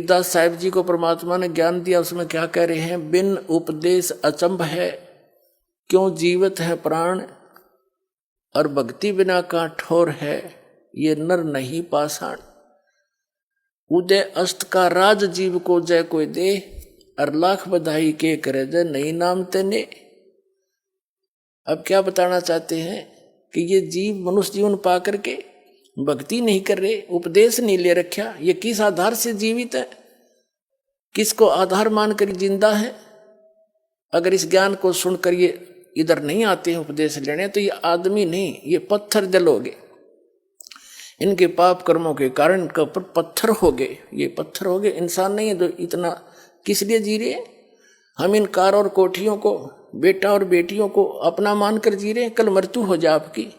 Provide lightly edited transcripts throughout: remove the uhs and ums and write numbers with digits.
कबीरदास साहिब जी को परमात्मा ने ज्ञान दिया, उसमें क्या कह रहे हैं? बिन उपदेश अचंभ है, क्यों जीवित है प्राण, और भक्ति बिना का ठोर है, ये नर नहीं पाषाण। उदय अस्त का राज जीव को जय कोई दे, और लाख बधाई के करे जय नहीं नाम तेने। अब क्या बताना चाहते हैं कि ये जीव मनुष्य जीवन पा करके भक्ति नहीं कर रहे, उपदेश नहीं ले रखा, ये किस आधार से जीवित है, किसको आधार मानकर जिंदा है? अगर इस ज्ञान को सुनकर ये इधर नहीं आते हैं उपदेश लेने, तो ये आदमी नहीं, ये पत्थर दिल हो गए। इनके पाप कर्मों के कारण इनके ऊपर पत्थर हो गए, ये पत्थर हो गए, इंसान नहीं है। जो इतना किस लिए जी रहे? हम इन कार और कोठियों को, बेटा और बेटियों को अपना मानकर जी रहे हैं। कल मृत्यु हो जाए आपकी,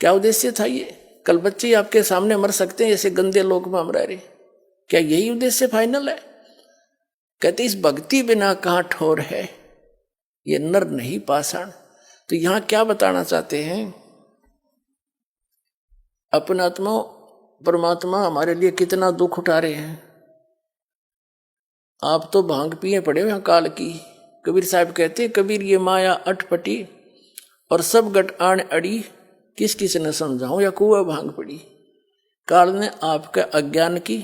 क्या उद्देश्य था ये? कल बच्चे आपके सामने मर सकते हैं, ऐसे गंदे लोग में हम रह रहे, क्या यही उद्देश्य फाइनल है? कहते इस भक्ति बिना कहाँ ठोर है, ये नर नहीं पाषाण। तो यहां क्या बताना चाहते हैं? अपना आत्मा परमात्मा हमारे लिए कितना दुख उठा रहे हैं। आप तो भांग पिए पड़े हुए काल की। कबीर साहब कहते, कबीर ये माया अटपटी और सब गट आण अड़ी, किस किस ने समझाऊं या कुआ भांग पड़ी। काल ने आपका अज्ञान की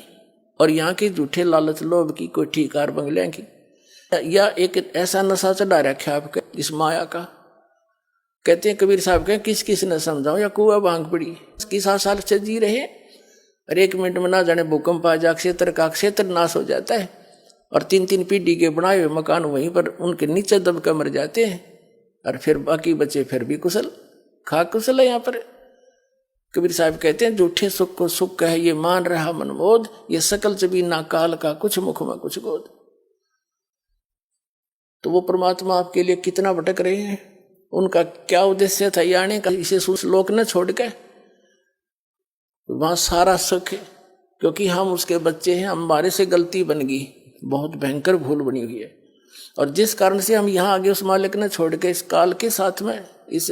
और यहाँ की झूठे लालच लोभ की, कोई ठीकार बंगले की, या एक ऐसा नशा चढ़ा रखा आपके इस माया का। कहते हैं कबीर साहब कहें, किस किस ने समझाओ या कुआ भांग पड़ी। किस साल से जी रहे, और 1 मिनट में ना जाने भूकंप आ जा, क्षेत्र का क्षेत्र नाश हो जाता है, और 3-3 पीढ़ी के बनाए हुए मकान वहीं पर उनके नीचे दबकर मर जाते हैं, और फिर बाकी बचे फिर भी कुशल खा कुशल है। यहाँ पर कबीर साहब कहते हैं, झूठे सुख को सुख है ये मान रहा मनमोद, ये सकल जबी ना काल का कुछ मुख में कुछ गोद। तो वो परमात्मा आपके लिए कितना भटक रहे हैं, उनका क्या उद्देश्य था आने का? इसे श्लोक न छोड़ के वहां सारा सुख है, क्योंकि हम उसके बच्चे हैं, हमारे से गलती बन गई, बहुत भयंकर भूल बनी हुई है, और जिस कारण से हम यहाँ आगे उस मालिक ने छोड़ के इस काल के साथ में, इस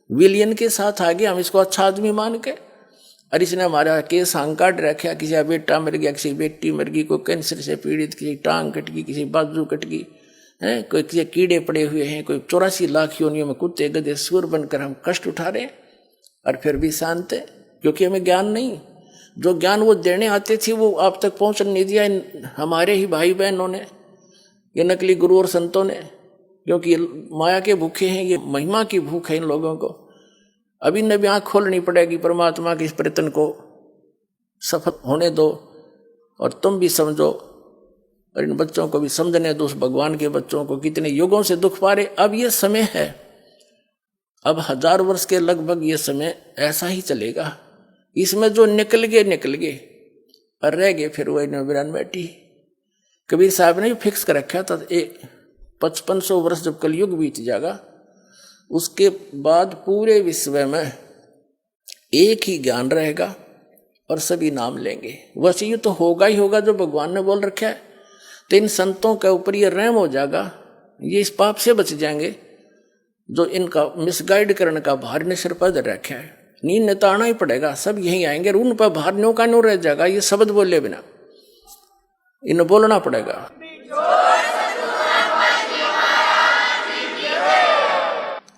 विलियन के साथ आगे हम इसको अच्छा आदमी मान के, और इसने हमारा केस हांग काट रखा, किसी का बेटा मर गया, किसी बेटी मर गई, कोई कैंसर से पीड़ित, किसी टांग कट गई, किसी बाजू कट गई है, कोई किसी कीड़े पड़े हुए हैं, कोई 84 लाख योनियों में कुत्ते गधे सुअर बनकर हम कष्ट उठा रहे हैं, और फिर भी शांत है, क्योंकि हमें ज्ञान नहीं। जो ज्ञान वो देने आते थे वो आप तक पहुंचने नहीं दिया हमारे ही भाई बहनों ने, ये नकली गुरु और संतों ने, क्योंकि ये माया के भूखे हैं, ये महिमा की भूख है इन लोगों को। अभी न भी आँख खोलनी पड़ेगी, परमात्मा के इस प्रयत्न को सफल होने दो, और तुम भी समझो, और इन बच्चों को भी समझने दो, उस भगवान के बच्चों को कितने युगों से दुख पा रहे। अब ये समय है, अब 1000 वर्ष के लगभग ये समय ऐसा ही चलेगा। इसमें जो निकल गए और रह गए फिर वही नबीरान बैठी। कबीर साहब ने फिक्स कर रखा था, 5500 वर्ष जब कलयुग बीत जाएगा, उसके बाद पूरे विश्व में एक ही ज्ञान रहेगा और सभी नाम लेंगे। वैसे ये तो होगा ही होगा जो भगवान ने बोल रखा है। तो इन संतों के ऊपर ये रहम हो जाएगा, ये इस पाप से बच जाएंगे जो इनका मिसगाइड करने का भार ने सिर पर धर रखा है। नींद ने ताना ही पड़ेगा, सब यहीं आएंगे, उन पर भार न्यों का न्यों रह जाएगा। ये शब्द बोले बिना इन्हें बोलना पड़ेगा।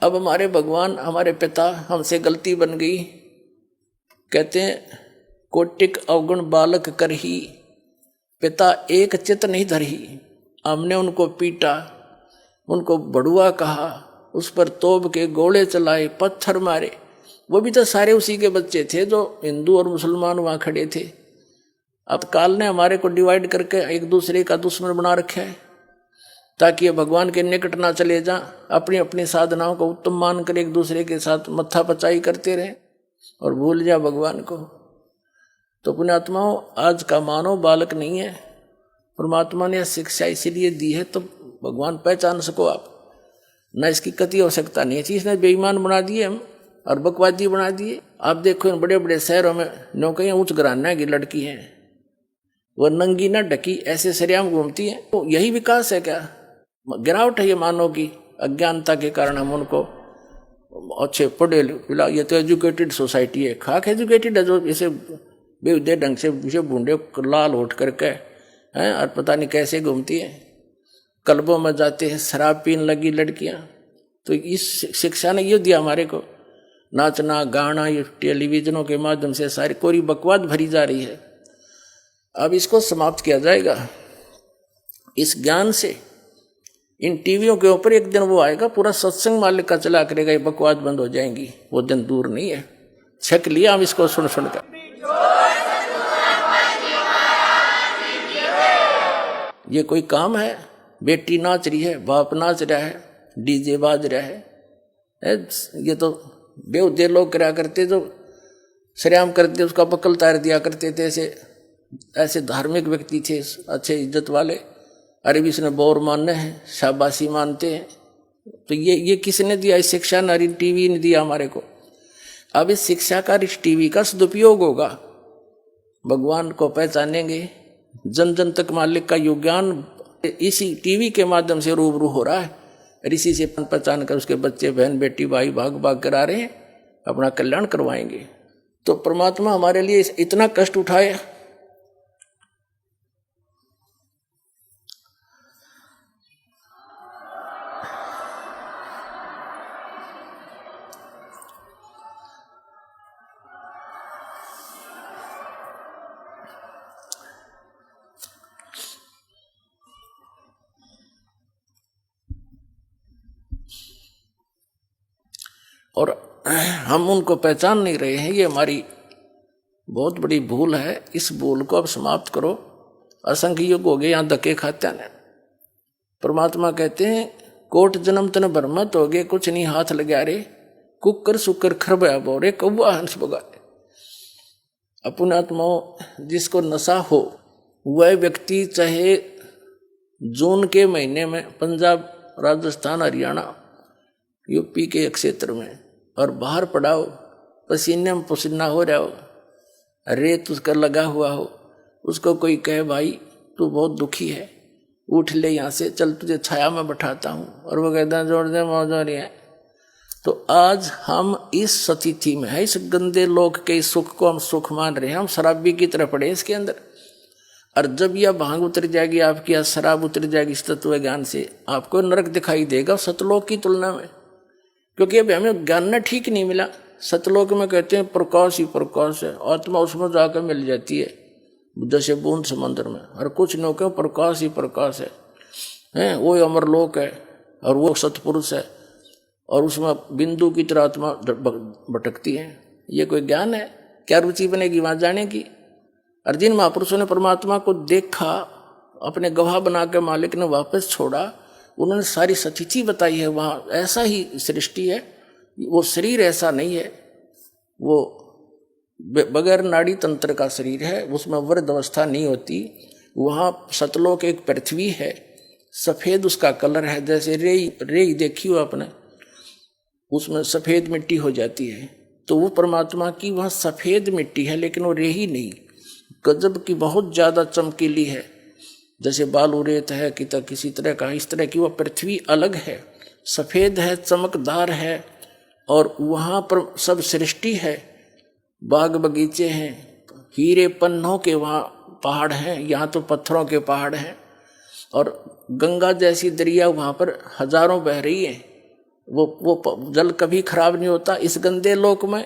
अब हमारे भगवान, हमारे पिता, हमसे गलती बन गई। कहते हैं, कोटिक अवगुण बालक करही, पिता एक चित नहीं धरही। हमने उनको पीटा, उनको बड़ुआ कहा, उस पर तोप के गोले चलाए, पत्थर मारे। वो भी तो सारे उसी के बच्चे थे जो हिंदू और मुसलमान वहाँ खड़े थे। अब काल ने हमारे को डिवाइड करके एक दूसरे का दुश्मन बना रखा है, ताकि ये भगवान के निकट ना चले जा, अपनी अपनी साधनाओं को उत्तम मानकर एक दूसरे के साथ मत्था पचाई करते रहे और भूल जा भगवान को। तो पुण्यात्माओं, आज का मानव बालक नहीं है। परमात्मा ने शिक्षा इसीलिए दी है तो भगवान पहचान सको आप, ना इसकी कति हो सकता नहीं है। चीज ने बेईमान बना दिए हम और बकवादी बना दिए। आप देखो इन बड़े बड़े शहरों में नौकरियां उच्च घराना की लड़की हैं, वह नंगी न ढकी ऐसे सरेआम घूमती हैं। तो यही विकास है क्या? गिरावट है ये मानव की अज्ञानता के कारण। हम उनको अच्छे पढ़े, ये तो एजुकेटेड सोसाइटी है, खाक एजुकेटेड है जो इसे बेहुदे ढंग से बूढ़े लाल होठ करके हैं और पता नहीं कैसे घूमती हैं, क्लबों में जाते हैं, शराब पीने लगी लड़कियां। तो इस शिक्षा ने ये दिया हमारे को, नाचना गाना ये टेलीविजनों के माध्यम से सारी कोरी बकवाद भरी जा रही है। अब इसको समाप्त किया जाएगा इस ज्ञान से। इन टीवियों के ऊपर एक दिन वो आएगा, पूरा सत्संग मालिक का चला करेगा, ये बकवाद बंद हो जाएंगी। वो दिन दूर नहीं है, छक लिया हम इसको सुन सुनकर। ये कोई काम है? बेटी नाच रही है, बाप नाच रहा है, डीजे बाज रहा है। ये तो बेहुदे लोग करा करते, जो श्रेयाम करते उसका बकल तार दिया करते थे। ऐसे धार्मिक व्यक्ति थे, अच्छे इज्जत वाले। अरे भी इसने बोर मानने हैं, शाबाशी मानते हैं। तो ये किसने दिया? इस शिक्षा ने, टीवी ने दिया हमारे को। अब इस शिक्षा का, इस टीवी का सदुपयोग होगा, भगवान को पहचानेंगे, जन जन तक मालिक का योगदान इसी टीवी के माध्यम से रूबरू हो रहा है। ऋषि से पहचान कर उसके बच्चे बहन बेटी भाई भाग भाग कर आ रहे हैं, अपना कल्याण करवाएंगे। तो परमात्मा हमारे लिए इतना कष्ट उठाए। और हम उनको पहचान नहीं रहे हैं, ये हमारी बहुत बड़ी भूल है। इस भूल को अब समाप्त करो। असंख्य युग हो गए यहाँ धक्के खाते हैं। परमात्मा कहते हैं कोट जन्म तन भरमत हो गए, कुछ नहीं हाथ लगा रे, कुकर सुकर खरबया बोरे, कौआ हंस बगारे। अपने आत्माओं जिसको नशा हो, वह व्यक्ति चाहे जून के महीने में पंजाब राजस्थान हरियाणा यूपी के क्षेत्र में और बाहर पड़ा हो, पसीने में पसीना हो रहा हो, रेत उसका लगा हुआ हो, उसको कोई कहे भाई तू बहुत दुखी है, उठ ले यहाँ से, चल तुझे छाया में बैठाता हूँ, और वो कहता है जोड़ दे मौज हो रही है। तो आज हम इस स्थिति में है, इस गंदे लोक के सुख को हम सुख मान रहे हैं, हम शराबी की तरह पड़े इसके अंदर। और जब यह भांग उतर जाएगी आपकी, या शराब उतर जाएगी इस तत्व ज्ञान से, आपको नरक दिखाई देगा सतलोक की तुलना में। क्योंकि अभी हमें ज्ञान न ठीक नहीं मिला। सतलोक में कहते हैं प्रकाश ही प्रकाश है, आत्मा उसमें जाकर मिल जाती है जैसे बूंद समंदर में, और कुछ लोग के प्रकाश ही प्रकाश है, वो अमरलोक है और वो सतपुरुष है, और उसमें बिंदु की तरह आत्मा भटकती है। ये कोई ज्ञान है? क्या रुचि बनेगी वहां जाने की? और जिन महापुरुषों ने परमात्मा को देखा, अपने गवाह बना के मालिक ने वापस छोड़ा, उन्होंने सारी सच्ची बताई है। वहाँ ऐसा ही सृष्टि है, वो शरीर ऐसा नहीं है, वो बगैर नाड़ी तंत्र का शरीर है, उसमें वृद्ध अवस्था नहीं होती। वहाँ सतलोक एक पृथ्वी है, सफ़ेद उसका कलर है, जैसे रेई देखी हो आपने, उसमें सफ़ेद मिट्टी हो जाती है। तो वो परमात्मा की वहाँ सफ़ेद मिट्टी है, लेकिन वो रेही नहीं, गजब की बहुत ज़्यादा चमकीली है, जैसे बालू रेत है कि किसी तरह का, इस तरह की वह पृथ्वी अलग है, सफ़ेद है, चमकदार है, और वहाँ पर सब सृष्टि है, बाग बगीचे हैं, हीरे पन्नों के वहाँ पहाड़ हैं, यहाँ तो पत्थरों के पहाड़ हैं, और गंगा जैसी दरिया वहाँ पर हजारों बह रही है। वो जल कभी खराब नहीं होता। इस गंदे लोक में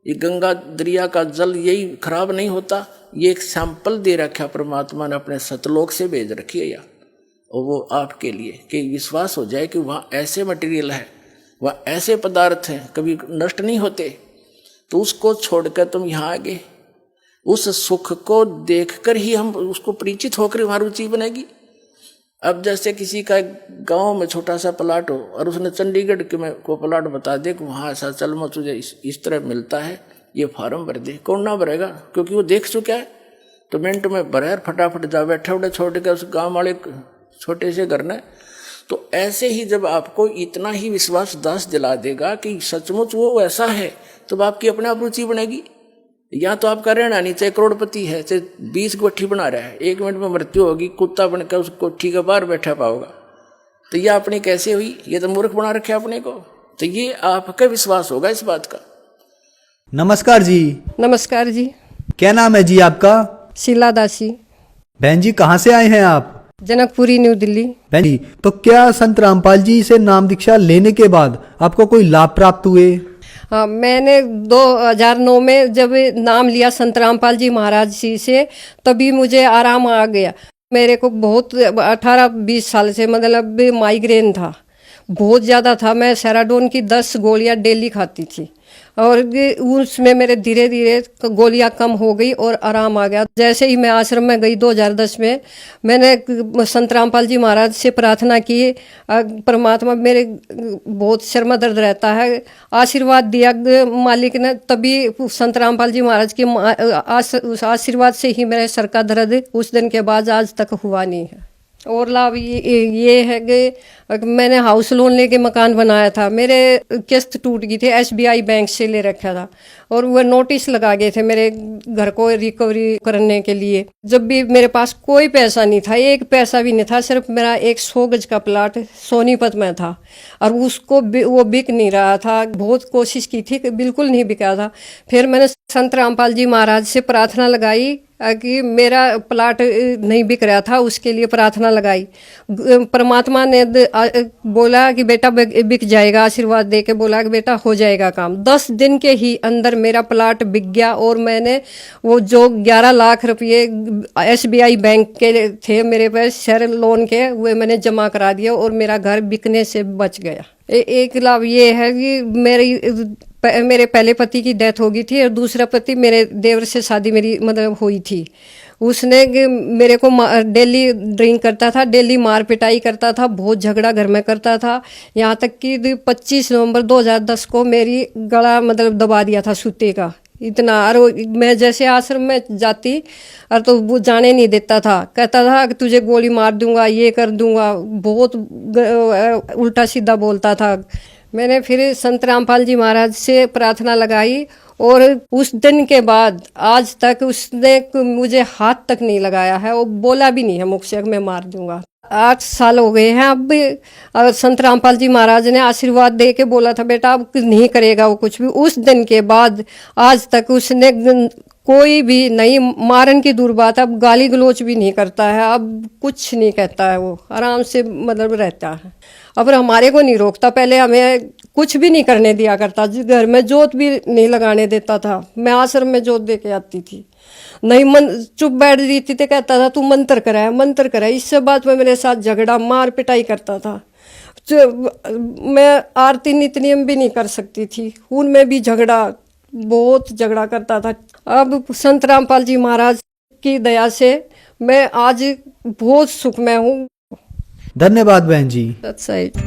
ये गंगा दरिया का जल यही खराब नहीं होता। ये एक सैंपल दे रखा परमात्मा ने, अपने सतलोक से भेज रखी है, और वो आपके लिए, कि विश्वास हो जाए कि वहाँ ऐसे मटेरियल है, वहाँ ऐसे पदार्थ हैं, कभी नष्ट नहीं होते। तो उसको छोड़कर तुम यहाँ आ गए, उस सुख को देखकर ही हम उसको परिचित होकर वहाँ रुचि बनेगी। अब जैसे किसी का गांव में छोटा सा प्लाट हो, और उसने चंडीगढ़ के में को प्लाट बता दे कि वहाँ ऐसा चल मैं तुझे इस तरह मिलता है, ये फार्म भर दे, कौन ना भरेगा? क्योंकि वो देख चुका है। तो मिनट में भरे, फटाफट जा बैठे उठे छोड़ के उस गाँव वाले छोटे से घर ने। तो ऐसे ही जब आपको इतना ही विश्वास दास दिला देगा कि सचमुच वो ऐसा है, तो आपकी अपने आप रुचि बनेगी। या तो आपका रहना नहीं, चाहे करोड़पति है, चाहे 20 कोठी बना रहा है, 1 मिनट में मृत्यु होगी, कुत्ता बनकर उस कोठी के बाहर बैठा पाओगा। तो ये अपनी कैसे हुई? ये तो मूर्ख बना रखे अपने को। तो ये आपका विश्वास होगा इस बात का। नमस्कार जी। नमस्कार जी। क्या नाम है जी आपका? शीला दासी, बहन जी कहाँ से आए हैं आप? जनकपुरी, न्यू दिल्ली। बहन जी, तो क्या संत रामपाल जी से नाम दीक्षा लेने के बाद आपको कोई लाभ प्राप्त हुए? हाँ, मैंने 2009 में जब नाम लिया संत रामपाल जी महाराज जी से, तभी मुझे आराम आ गया। मेरे को बहुत 18-20 साल से मतलब माइग्रेन था, बहुत ज़्यादा था। मैं सेराडोन की 10 गोलियां डेली खाती थी और उसमें मेरे धीरे धीरे गोलियां कम हो गई और आराम आ गया। जैसे ही मैं आश्रम में गई 2010 में, मैंने संत रामपाल जी महाराज से प्रार्थना की, परमात्मा मेरे बहुत सिर में दर्द रहता है, आशीर्वाद दिया मालिक ने। तभी संत रामपाल जी महाराज के उस आशीर्वाद से ही मेरे सर का दर्द उस दिन के बाद आज तक हुआ नहीं है। और लाभ ये है कि मैंने हाउस लोन लेके मकान बनाया था, मेरे किस्त टूट गई थी, SBI बैंक से ले रखा था और वह नोटिस लगा गए थे मेरे घर को रिकवरी करने के लिए। जब भी मेरे पास कोई पैसा नहीं था, एक पैसा भी नहीं था, सिर्फ मेरा एक 100 गज का प्लाट सोनीपत में था और उसको वो बिक नहीं रहा था। बहुत कोशिश की थी कि बिल्कुल नहीं बिका था। फिर मैंने संत रामपाल जी महाराज से प्रार्थना लगाई कि मेरा प्लाट नहीं बिक रहा था, उसके लिए प्रार्थना लगाई। परमात्मा ने बोला कि बेटा बिक जाएगा, आशीर्वाद दे के बोला कि बेटा हो जाएगा काम। 10 दिन के ही अंदर मेरा प्लाट बिक गया और मैंने वो जो 11 लाख रुपये SBI बैंक के थे मेरे पास शेयर लोन के, वे मैंने जमा करा दिया और मेरा घर बिकने से बच गया। एक लाभ ये है कि मेरे पहले पति की डेथ हो गई थी और दूसरा पति मेरे देवर से शादी मेरी मतलब हुई थी। उसने मेरे को डेली ड्रिंक करता था, डेली मार पिटाई करता था, बहुत झगड़ा घर में करता था। यहाँ तक कि 25 नवंबर 2010 को मेरी गला मतलब दबा दिया था सूते का, इतना। और मैं जैसे आश्रम में जाती और तो वो जाने नहीं देता था, कहता था कि तुझे गोली मार दूंगा, ये कर दूंगा, बहुत उल्टा सीधा बोलता था। मैंने फिर संत रामपाल जी महाराज से प्रार्थना लगाई और उस दिन के बाद आज तक उसने मुझे हाथ तक नहीं लगाया है, वो बोला भी नहीं है मुख से मैं मार दूंगा। 8 साल हो गए हैं अब। और संत रामपाल जी महाराज ने आशीर्वाद दे के बोला था बेटा अब नहीं करेगा वो कुछ भी। उस दिन के बाद आज तक उसने कोई भी नहीं, मारन की दूर बात, अब गाली गलोच भी नहीं करता है, अब कुछ नहीं कहता है, वो आराम से मतलब रहता है। अब हमारे को नहीं रोकता, पहले हमें कुछ भी नहीं करने दिया करता, घर में जोत भी नहीं लगाने देता था। मैं आश्रम में जोत दे के आती थी, नहीं चुप बैठ रही थी तो कहता था तू मंत्र कराया, मंत्र कराया। इससे बात में मेरे साथ झगड़ा मार पिटाई करता था। मैं आरती नित्यनियम भी नहीं कर सकती थी, उनमें भी झगड़ा, बहुत झगड़ा करता था। अब संत रामपाल जी महाराज की दया से मैं आज बहुत सुख में हूँ। धन्यवाद बहन जी। सही।